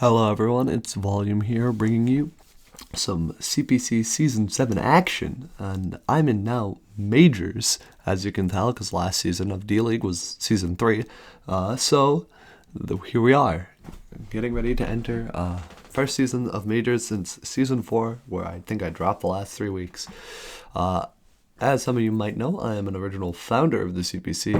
Hello everyone, it's Volume here bringing you some CPC Season 7 action, and I'm in now Majors, as you can tell, because last season of D-League was Season 3, here we are, getting ready to enter first season of Majors since Season 4, where I think I dropped the last 3 weeks. As some of you might know, I am an original founder of the CPC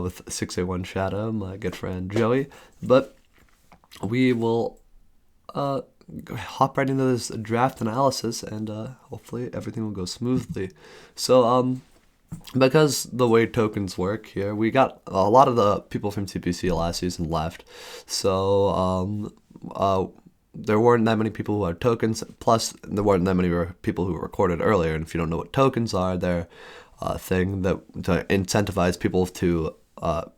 with 6A1 Shadow, my good friend Joey, but we will hop right into this draft analysis, and hopefully everything will go smoothly. So, because the way tokens work here, we got a lot of the people from CPC last season left, so there weren't that many people who had tokens, plus there weren't that many people who recorded earlier, and if you don't know what tokens are, they're a thing that to incentivize people to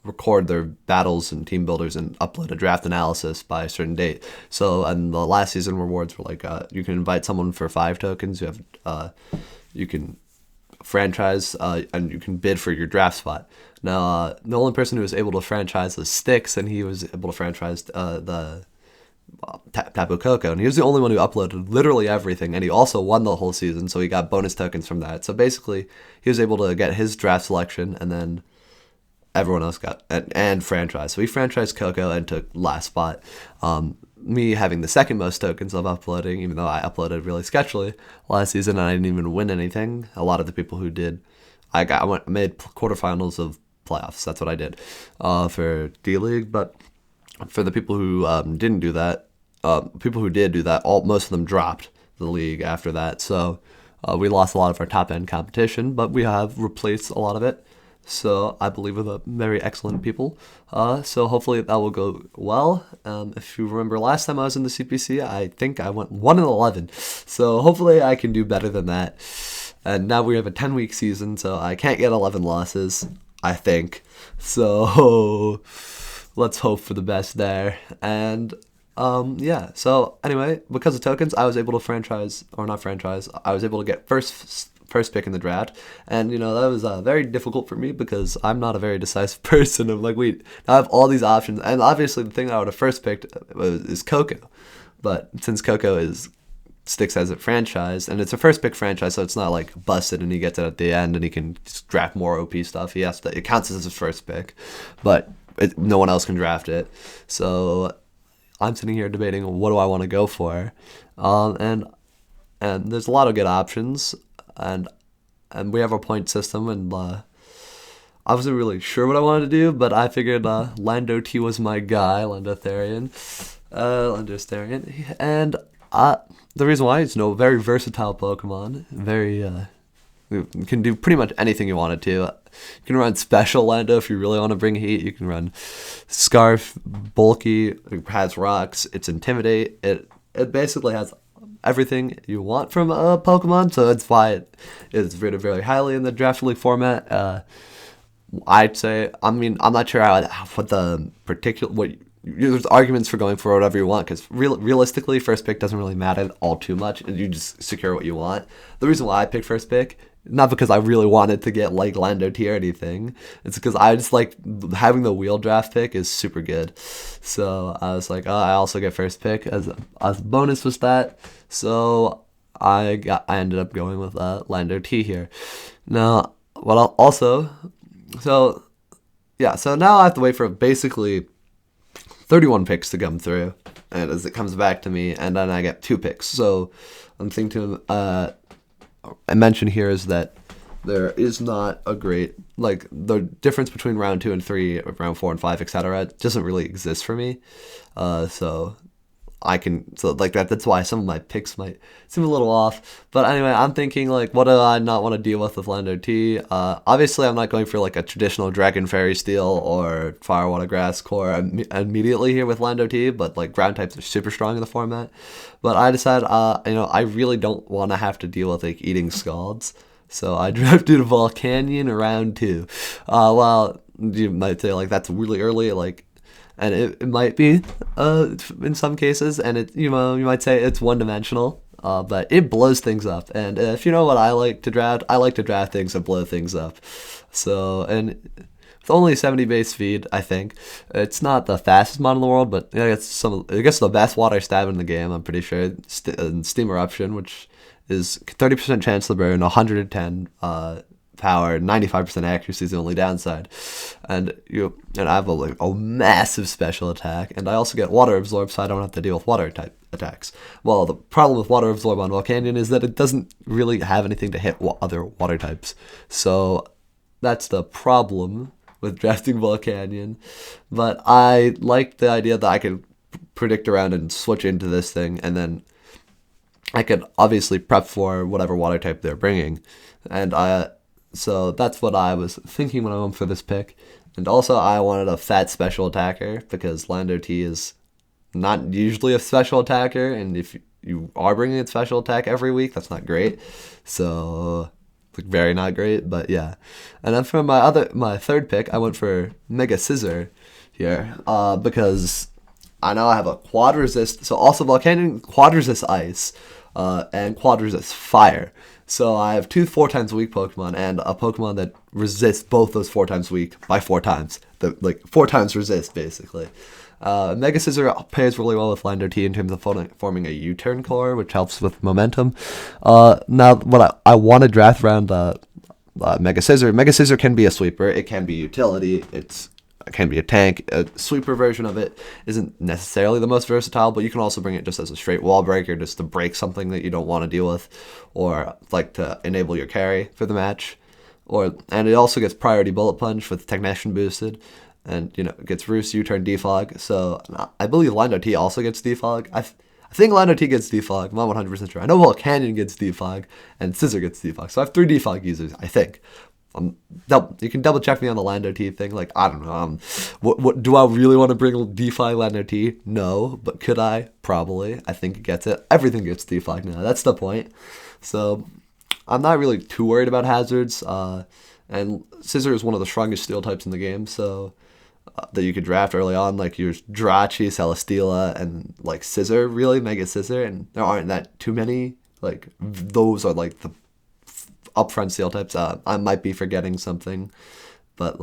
record their battles and team builders and upload a draft analysis by a certain date. So, and the last season rewards were like you can invite someone for 5 tokens. You can franchise and you can bid for your draft spot. Now, the only person who was able to franchise was Styx, and he was able to franchise the Tapu Koko, and he was the only one who uploaded literally everything, and he also won the whole season, so he got bonus tokens from that. So basically, he was able to get his draft selection, and then everyone else got and franchise. So we franchised Coco and took last spot. Me having the second most tokens of uploading, even though I uploaded really sketchily last season and I didn't even win anything. A lot of the people who did, I made quarterfinals of playoffs. That's what I did for D-League. But for the people who didn't do that, people who did do that, most of them dropped the league after that. So we lost a lot of our top end competition, but we have replaced a lot of it. So I believe with a very excellent people. So hopefully that will go well. If you remember last time I was in the CPC, I think I went 1-11. So hopefully I can do better than that. And now we have a 10-week season, so I can't get 11 losses, I think. So let's hope for the best there. And yeah, so anyway, because of tokens, I was able to I was able to get first pick in the draft, and that was very difficult for me because I'm not a very decisive person. I'm like, wait, now I have all these options, and obviously the thing that I would have first picked is Coco, but since Coco Styx as a franchise, and it's a first pick franchise, so it's not like busted and he gets it at the end and he can just draft more OP stuff. It counts as his first pick, but no one else can draft it. So I'm sitting here debating what do I want to go for, and there's a lot of good options. And we have a point system, and I wasn't really sure what I wanted to do, but I figured Lando T was my guy, Lando Therian, and the reason why is very versatile Pokemon, you can do pretty much anything you wanted to. You can run Special Lando if you really want to bring heat. You can run Scarf, Bulky, it has rocks, it's Intimidate, it basically has everything you want from a Pokemon, so that's why it is rated very highly in the Draft League format. I'd say, I'm not sure there's arguments for going for whatever you want, because realistically, first pick doesn't really matter all too much, and you just secure what you want. The reason why I picked first pick, not because I really wanted to get like Lando T or anything, it's because I just like having the wheel draft pick is super good. So I was like, I also get first pick as a bonus with that. So I ended up going with Lando T here. Now, so now I have to wait for basically 31 picks to come through, and as it comes back to me, and then I get 2 picks. So I'm thinking, I mentioned here is that there is not a great, like, the difference between round 2 and 3, round 4 and 5, etc. doesn't really exist for me. That's why some of my picks might seem a little off. But anyway, I'm thinking, like, what do I not want to deal with Lando T? Obviously, I'm not going for, like, a traditional Dragon Fairy Steel or Fire Water Grass core immediately here with Lando T, but, like, ground types are super strong in the format. But I decided, I really don't want to have to deal with, like, eating Scalds. So I drafted Volcanion round 2. Well, you might say, like, that's really early, like, and it might be in some cases, and you might say it's one-dimensional, but it blows things up. And if you know what I like to draft things that blow things up. So, and only 70 base speed, I think. It's not the fastest mod in the world, but it gets the best water stab in the game, I'm pretty sure. Steam Eruption, which is 30% chance to burn, 110 power, 95% accuracy is the only downside. And I have a massive special attack, and I also get Water Absorb, so I don't have to deal with water type attacks. Well, the problem with Water Absorb on Volcanion is that it doesn't really have anything to hit other water types. So that's the problem with drafting Volcanion. But I like the idea that I could predict around and switch into this thing, and then I could obviously prep for whatever water type they're bringing. And so that's what I was thinking when I went for this pick. And also I wanted a fat special attacker because Lando T is not usually a special attacker, and if you are bringing a special attack every week, that's not great. So, very not great, but yeah. And then for my third pick, I went for Mega Scizor here because I know I have a quad resist. So also Volcanion quad resist ice and quad resist fire. So I have two 4 times weak Pokemon and a Pokemon that resists both those 4 times weak by 4 times. 4 times resist, basically. Mega Scizor pairs really well with Lando T in terms of forming a U-turn core, which helps with momentum. Now, what I want to draft around Mega Scizor. Mega Scizor can be a sweeper. It can be utility. It can be a tank. A sweeper version of it isn't necessarily the most versatile, but you can also bring it just as a straight wall breaker, just to break something that you don't want to deal with, or like to enable your carry for the match. And it also gets priority bullet punch with Technician boosted, and it gets Roost, U-turn, defog. So I believe Lando T also gets defog. I think Lando T gets defog. I'm not 100% sure. I know Volcanion gets defog and Scizor gets defog. So I have 3 defog users, I think. You can double check me on the Lando T thing. I don't know. What do I really want to bring defog Lando T? No, but could I? Probably. I think it gets it. Everything gets defog now. That's the point. So I'm not really too worried about hazards. And Scizor is one of the strongest steel types in the game, so that you could draft early on, like your Jirachi, Celesteela, and Scizor, really, Mega Scizor, and there aren't that too many. Those are the upfront steel types. I might be forgetting something, but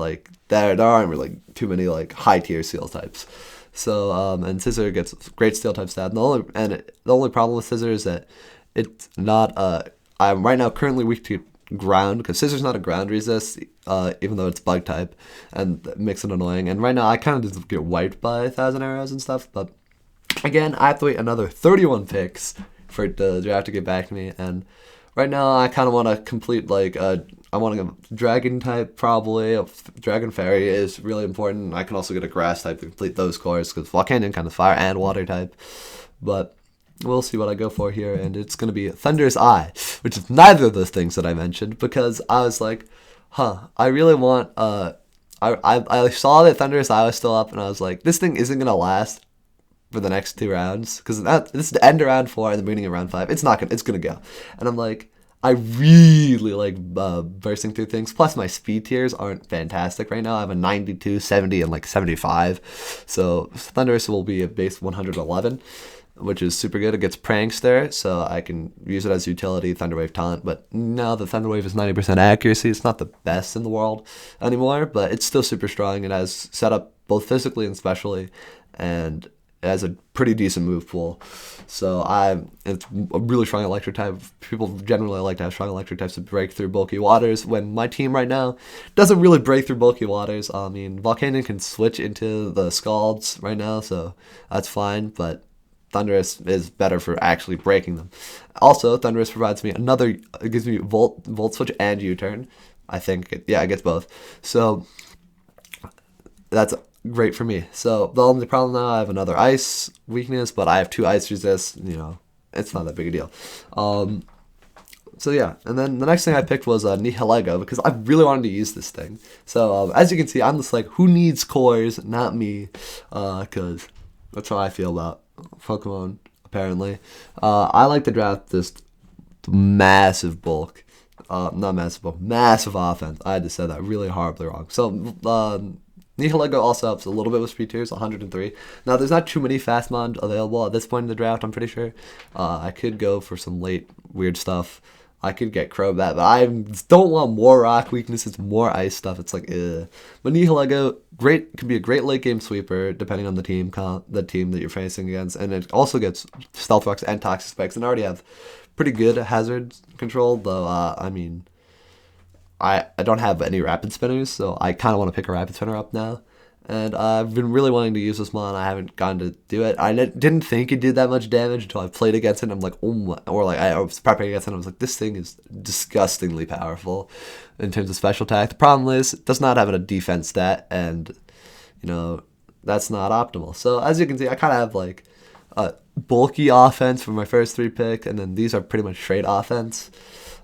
there aren't really too many high tier steel types. So and Scizor gets great steel type stat. The only problem with Scizor is that it's not I'm right now currently weak to ground, because Scizor's not a ground resist, even though it's bug type, and that makes it annoying. And right now I kind of just get wiped by 1,000 arrows and stuff, but again, I have to wait another 31 picks for the draft to get back to me, and right now I kind of want to complete I want a dragon type, probably. A dragon fairy is really important. I can also get a grass type to complete those cores, because Volcanion kind of fire and water type, but we'll see what I go for here, and it's going to be Thunderous Eye, which is neither of those things that I mentioned, because I was like, I really want, I saw that Thunderous Eye was still up, and I was like, this thing isn't going to last for the next 2 rounds, because this is the end of round 4 and the beginning of round 5. It's going to go. And I'm like, I really like bursting through things, plus my speed tiers aren't fantastic right now. I have a 92, 70, and 75, so Thunderous will be a base 111, which is super good. It gets Prankster, so I can use it as utility, Thunderwave taunt, but now the Thunderwave is 90% accuracy. It's not the best in the world anymore, but it's still super strong. It has setup both physically and specially, and it has a pretty decent move pool. So it's a really strong electric type. People generally like to have strong electric types to break through bulky waters, when my team right now doesn't really break through bulky waters. I mean, Volcanion can switch into the Scalds right now, so that's fine, but Thunderous is better for actually breaking them. Also, Thunderous provides me it gives me Volt Switch and U-turn. I think, it gets both. So that's great for me. So the only problem now, I have another ice weakness, but I have 2 ice resists. It's not that big a deal. So yeah, and then the next thing I picked was Nihilego, because I really wanted to use this thing. So as you can see, I'm just who needs cores? Not me, because that's how I feel about Pokemon, apparently. I like to draft this massive bulk. Not massive bulk, massive offense. I had to say that really horribly wrong. So, Nihilego also helps a little bit with speed tiers, 103. Now, there's not too many fast mod available at this point in the draft, I'm pretty sure. I could go for some late weird stuff, I could get Crobat, but I don't want more rock weaknesses, more ice stuff. It's like, ugh. But Nihilego, could be a great late game sweeper depending on the team that you're facing against, and it also gets Stealth Rocks and Toxic Spikes, and already have pretty good hazard control. Though I mean, I don't have any Rapid Spinners, so I kind of want to pick a Rapid Spinner up now. And I've been really wanting to use this mon. I haven't gotten to do it. I didn't think it did that much damage until I played against it. And I'm like, oh my, or like I was prepping against it. And I was like, this thing is disgustingly powerful in terms of special attack. The problem is it does not have a defense stat, and that's not optimal. So as you can see, I kind of have like a bulky offense for my first 3 picks, and then these are pretty much straight offense.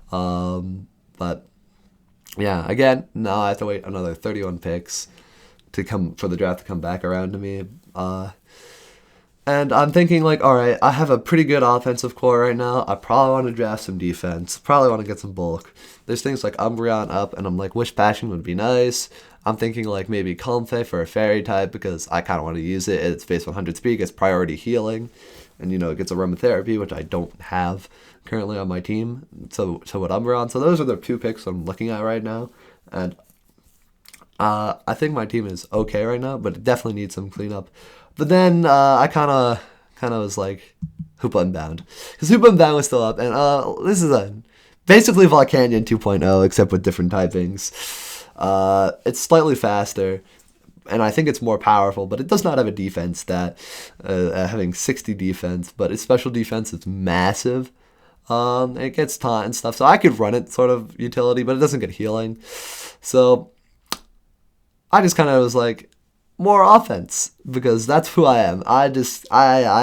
But yeah, again, now I have to wait another 31 picks for the draft to come back around to me. And I'm thinking like, all right, I have a pretty good offensive core right now. I probably want to draft some defense. Probably want to get some bulk. There's things like Umbreon up, and I'm like, Wish Passion would be nice. I'm thinking like maybe Comfey for a fairy type because I kind of want to use it. It's base 100 speed, gets priority healing, and it gets aromatherapy, which I don't have currently on my team. So with Umbreon. So those are the 2 picks I'm looking at right now, and I think my team is okay right now, but it definitely needs some cleanup. But then I kind of was like Hoopa Unbound, because Hoopa Unbound was still up, and this is basically Volcanion 2.0 except with different typings. It's slightly faster, and I think it's more powerful, but it does not have a defense stat, having 60 defense, but its special defense is massive. It gets taunt and stuff, so I could run it sort of utility, but it doesn't get healing. So I just kind of was like, more offense, because that's who I am. I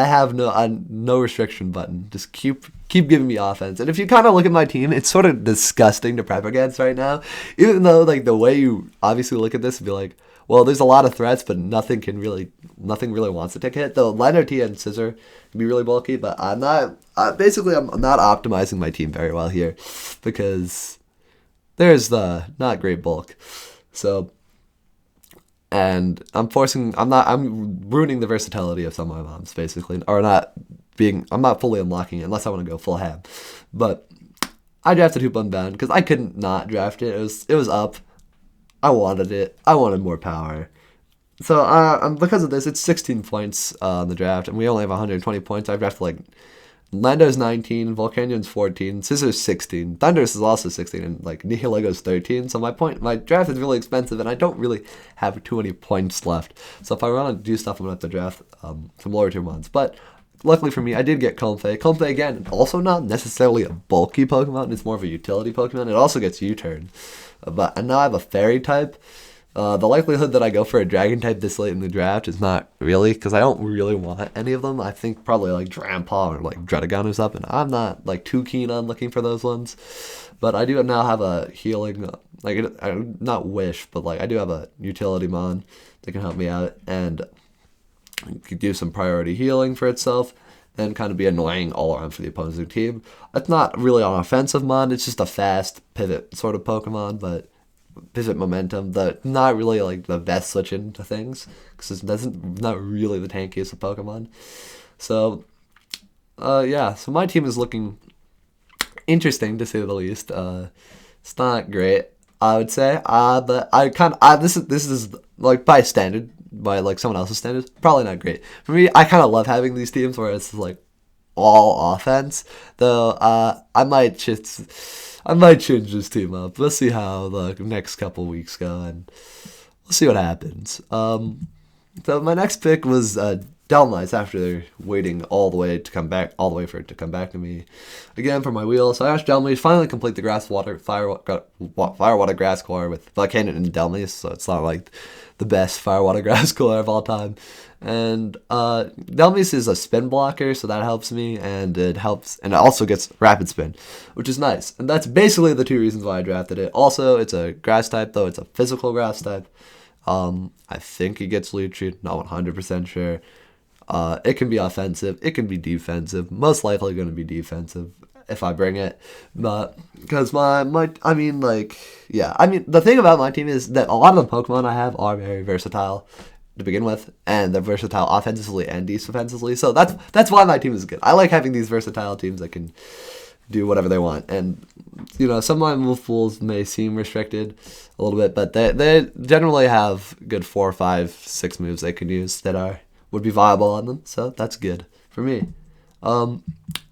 have no restriction button. Just keep giving me offense. And if you kind of look at my team, it's sort of disgusting to prep against right now. Even though like the way you obviously look at this and be like, well, there's a lot of threats, but nothing really wants to take a hit. Though Liner T and Scizor can be really bulky, but I'm not optimizing my team very well here, because there's the not great bulk. So. And I'm ruining the versatility of some of my mobs, basically. Or I'm not fully unlocking it unless I want to go full ham. But I drafted Hoopa Unbound because I couldn't not draft it. It was up. I wanted it. I wanted more power. So because of this, it's 16 points on the draft, and we only have 120 points. I drafted like Lando's 19, Volcanion's 14, Scizor's 16, Thundurus is also 16, and like Nihilego's 13. So my draft is really expensive, and I don't really have too many points left. So if I want to do stuff, I'm gonna have to draft some lower tier ones. But luckily for me, I did get Comfey. Comfey again, also not necessarily a bulky Pokemon. It's more of a utility Pokemon. It also gets U-turn, and now I have a Fairy type. The likelihood that I go for a Dragon type this late in the draft is not really, because I don't really want any of them. I think probably like Drampa or like Dredagon is up, and I'm not like too keen on looking for those ones. But I do now have a healing, not Wish, but like I do have a utility mon that can help me out and could do some priority healing for itself and kind of be annoying all around for the opposing team. It's not really an offensive mon, it's just a fast pivot sort of Pokemon, but pivot momentum, not really like the best switch into things, because it's not really the tankiest of Pokemon. So yeah, so my team is looking interesting to say the least. It's not great, I would say, but this is like by like someone else's standards, probably not great. For me, I kind of love having these teams where it's like all offense, though. I might change this team up. Let's see how the next couple weeks go, and we'll see what happens. So my next pick was Delmice, after waiting all the way for it to come back to me again for my wheel. So I asked Delmice finally complete the fire water grass core with Volcanion and Delmice, so it's not like the best fire water grass core of all time. And Delmice is a spin blocker, so that helps me, and it also gets rapid spin, which is nice. And that's basically the 2 reasons why I drafted it. Also, it's a grass type, though it's a physical grass type. I think it gets lead treat, not 100% sure. It can be offensive, it can be defensive, most likely going to be defensive if I bring it. But because the thing about my team is that a lot of the Pokemon I have are very versatile to begin with, and they're versatile offensively and defensively. So that's why my team is good. I like having these versatile teams that can do whatever they want. And, some of my move pools may seem restricted a little bit, but they generally have good 4, 5, 6 moves they can use that would be viable on them. So that's good for me. And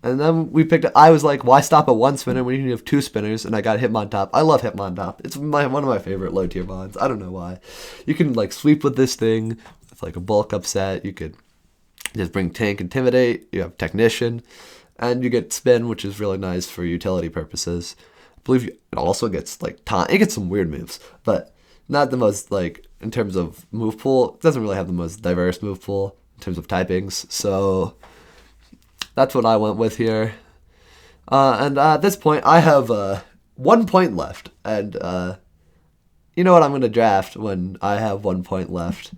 then I was like, why stop at 1 spinner when you can have 2 spinners? And I got Hitmontop. I love Hitmontop. It's one of my favorite low tier mons. I don't know why. You can sweep with this thing with a bulk upset. You could just bring Tank, Intimidate. You have Technician, and you get Spin, which is really nice for utility purposes. I believe it also gets taunt. It gets some weird moves, but not the most in terms of move pool. It doesn't really have the most diverse move pool in terms of typings. So that's what I went with here. And at this point, I have 1 point left. And you know what I'm going to draft when I have 1 point left?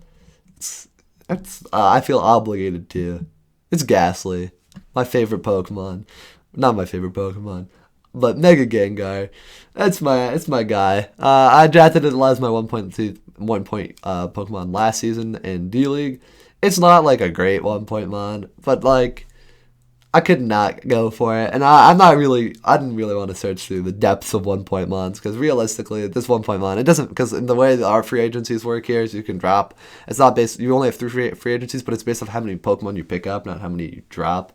I feel obligated to. It's Ghastly, my favorite Pokemon. Not my favorite Pokemon, but Mega Gengar. It's my guy. I drafted it as my 1 point Pokemon last season in D-League. It's not a great 1 point mon, but I could not go for it, and I didn't really want to search through the depths of 1 point mons, because realistically, this 1 point mon, it doesn't, because in the way that our free agencies work here is you can drop, it's not based, you only have 3 free agencies, but it's based off how many Pokemon you pick up, not how many you drop.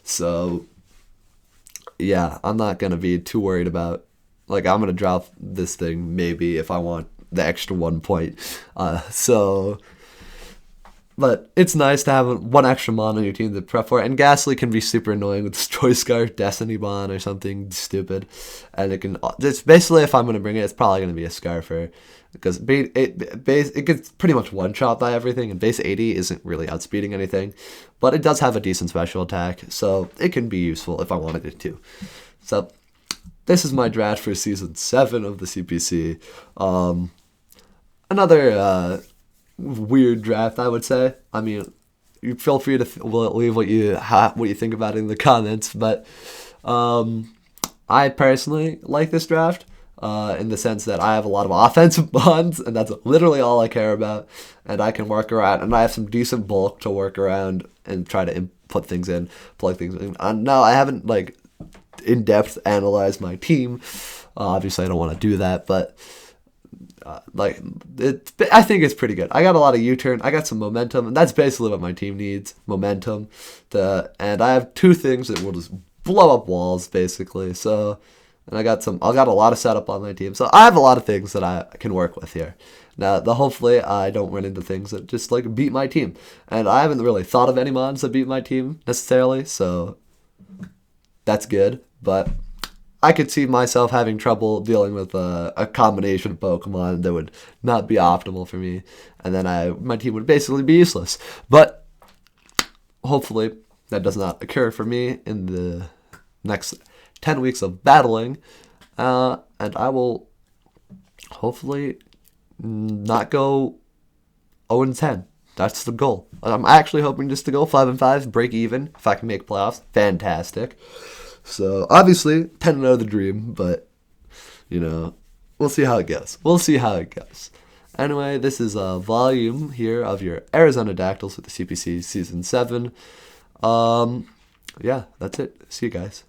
So yeah, I'm not going to be too worried about, I'm going to drop this thing maybe if I want the extra 1 point. But it's nice to have 1 extra mon on your team to prep for it. And Ghastly can be super annoying with Destroy Scarf, Destiny Bond, or something stupid. And it's basically, if I'm going to bring it, it's probably going to be a Scarfer. Because it gets pretty much one-shot by everything, and base 80 isn't really outspeeding anything. But it does have a decent special attack, so it can be useful if I wanted it to. So this is my draft for Season 7 of the CPC. Another weird draft, I would say. I mean, you feel free to leave what you think about it in the comments, but I personally like this draft in the sense that I have a lot of offensive bonds, and that's literally all I care about, and I can work around, and I have some decent bulk to work around and try to put things in, plug things in. No, I haven't in-depth analyzed my team. Obviously, I don't want to do that, but I think it's pretty good. I got a lot of U-turn. I got some momentum, and that's basically what my team needs: momentum. And I have 2 things that will just blow up walls, basically. So, and I got a lot of setup on my team. So I have a lot of things that I can work with here. Now, hopefully, I don't run into things that just beat my team. And I haven't really thought of any mons that beat my team necessarily, so that's good. But I could see myself having trouble dealing with a combination of Pokemon that would not be optimal for me, and then my team would basically be useless. But hopefully that does not occur for me in the next 10 weeks of battling, and I will hopefully not go 0-10. That's the goal. I'm actually hoping just to go 5-5, break even. If I can make playoffs, fantastic. So, obviously, 10-0 the dream, but, we'll see how it goes. Anyway, this is a volume here of your Arizona Dactyls with the CPC Season 7. Yeah, that's it. See you guys.